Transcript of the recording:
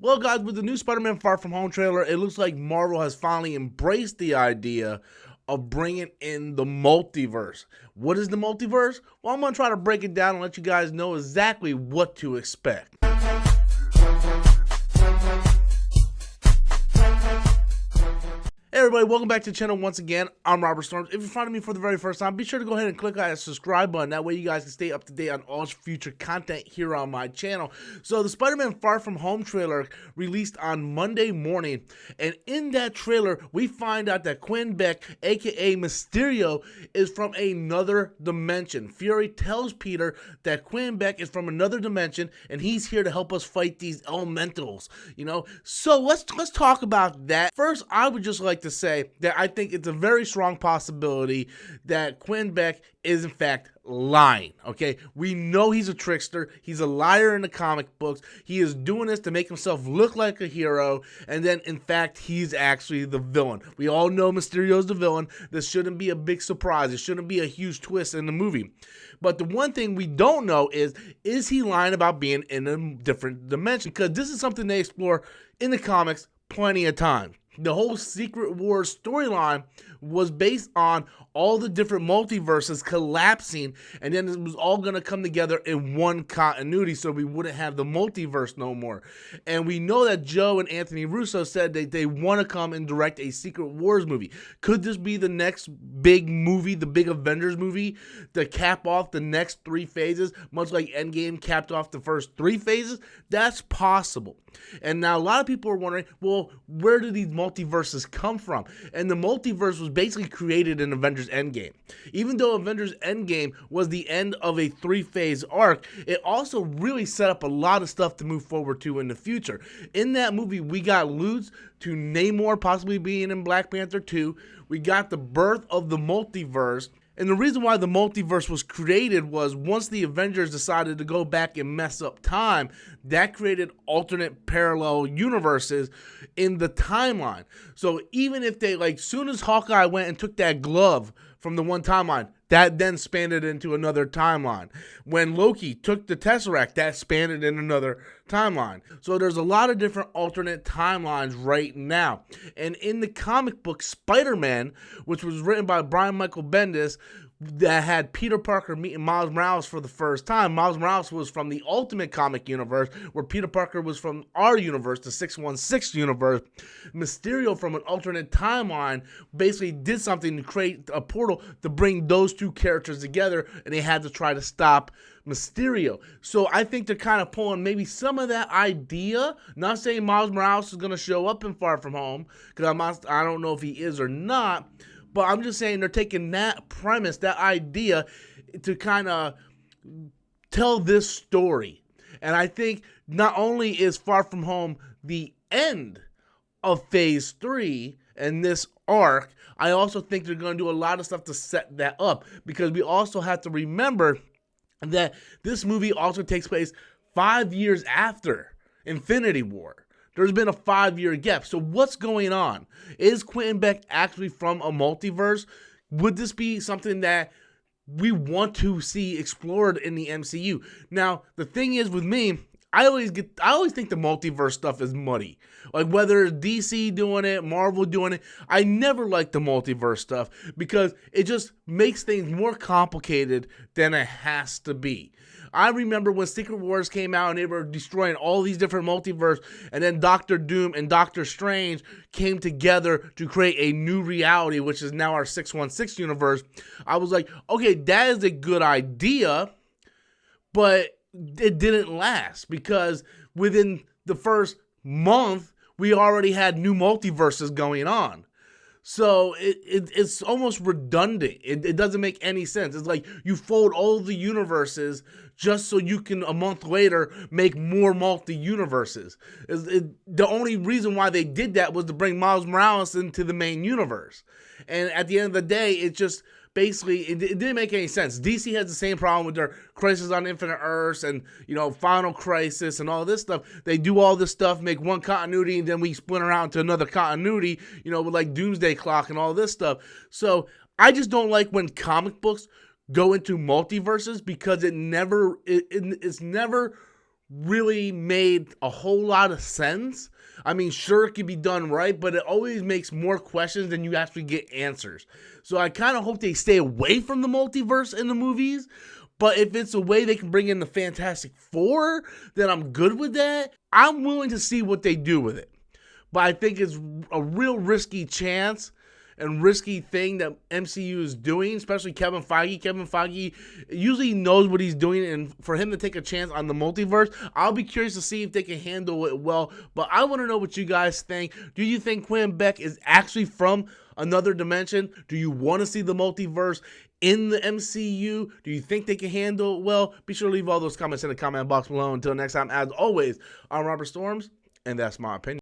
Well, guys, with the new Spider-Man Far From Home trailer, it looks like Marvel has finally embraced the idea of bringing in the multiverse. What is the multiverse? Well, I'm going to try to break it down and let you guys know exactly what to expect. Hey everybody, welcome back to the channel once again. I'm Robert Storms. If you're finding me for the very first time, be sure to go ahead and click that subscribe button. That way you guys can stay up to date on all future content here on my channel. So the Spider-Man Far From Home trailer released on Monday morning, and in that trailer, we find out that Quinn Beck, aka Mysterio, is from another dimension. Fury tells Peter that Quinn Beck is from another dimension, and he's here to help us fight these elementals, So let's talk about that. First, I would just like to say that I think it's a very strong possibility that Quinn Beck is in fact lying. Okay, we know he's a trickster, he's a liar in the comic books, he is doing this to make himself look like a hero, and then in fact he's actually the villain. We all know Mysterio's the villain. This shouldn't be a big surprise, it shouldn't be a huge twist in the movie. But the one thing we don't know is he lying about being in a different dimension? Because this is something they explore in the comics plenty of times. The whole Secret Wars storyline was based on all the different multiverses collapsing, and then it was all going to come together in one continuity, so we wouldn't have the multiverse no more. And we know that Joe and Anthony Russo said that they want to come and direct a Secret Wars movie. Could this be the next big movie, the big Avengers movie, to cap off the next three phases, much like Endgame capped off the first three phases? That's possible. And now a lot of people are wondering, well, where do these multiverses come from? And the multiverse was basically created in Avengers Endgame. Even though Avengers Endgame was the end of a three-phase arc, it also really set up a lot of stuff to move forward to in the future. In that movie, we got alludes to Namor possibly being in Black Panther 2. We got the birth of the multiverse. And the reason why the multiverse was created was once the Avengers decided to go back and mess up time, that created alternate parallel universes in the timeline. So even if they, soon as Hawkeye went and took that glove from the one timeline, that then spanned into another timeline. When Loki took the Tesseract, that spanned in another timeline. So there's a lot of different alternate timelines right now. And in the comic book Spider-Man, which was written by Brian Michael Bendis, that had Peter Parker meeting Miles Morales for the first time. Miles Morales was from the Ultimate Comic universe, where Peter Parker was from our universe, the 616 universe. Mysterio, from an alternate timeline, basically did something to create a portal to bring those two characters together, and they had to try to stop Mysterio. So I think they're kind of pulling maybe some of that idea. Not saying Miles Morales is going to show up in Far From Home, because I don't know if he is or not. But I'm just saying they're taking that premise, that idea, to kind of tell this story. And I think not only is Far From Home the end of Phase 3 and this arc, I also think they're going to do a lot of stuff to set that up. Because we also have to remember that this movie also takes place 5 years after Infinity War. There's been a 5-year gap. So what's going on? Is Quentin Beck actually from a multiverse? Would this be something that we want to see explored in the MCU? Now, the thing is with me, I always think the multiverse stuff is muddy. Like whether it's DC doing it, Marvel doing it, I never like the multiverse stuff because it just makes things more complicated than it has to be. I remember when Secret Wars came out and they were destroying all these different multiverse, and then Doctor Doom and Doctor Strange came together to create a new reality, which is now our 616 universe. I was like, okay, that is a good idea, but it didn't last because within the first month, we already had new multiverses going on. So it's almost redundant. It doesn't make any sense. It's like you fold all the universes just so you can a month later make more multi-universes. The only reason why they did that was to bring Miles Morales into the main universe. And at the end of the day, it just basically, it didn't make any sense. DC has the same problem with their Crisis on Infinite Earths and, Final Crisis and all this stuff. They do all this stuff, make one continuity, and then we split around to another continuity, with like Doomsday Clock and all this stuff. So I just don't like when comic books go into multiverses because it's never really made a whole lot of sense. I mean, sure, it could be done right, but it always makes more questions than you actually get answers. So I kind of hope they stay away from the multiverse in the movies. But if it's a way they can bring in the Fantastic Four, then I'm good with that. I'm willing to see what they do with it. But I think it's a real risky chance and risky thing that MCU is doing, especially Kevin Feige. Kevin Feige usually knows what he's doing, and for him to take a chance on the multiverse, I'll be curious to see if they can handle it well. But I want to know what you guys think. Do you think Quinn Beck is actually from another dimension? Do you want to see the multiverse in the MCU? Do you think they can handle it well? Be sure to leave all those comments in the comment box below. Until next time, as always, I'm Robert Storms, and that's my opinion.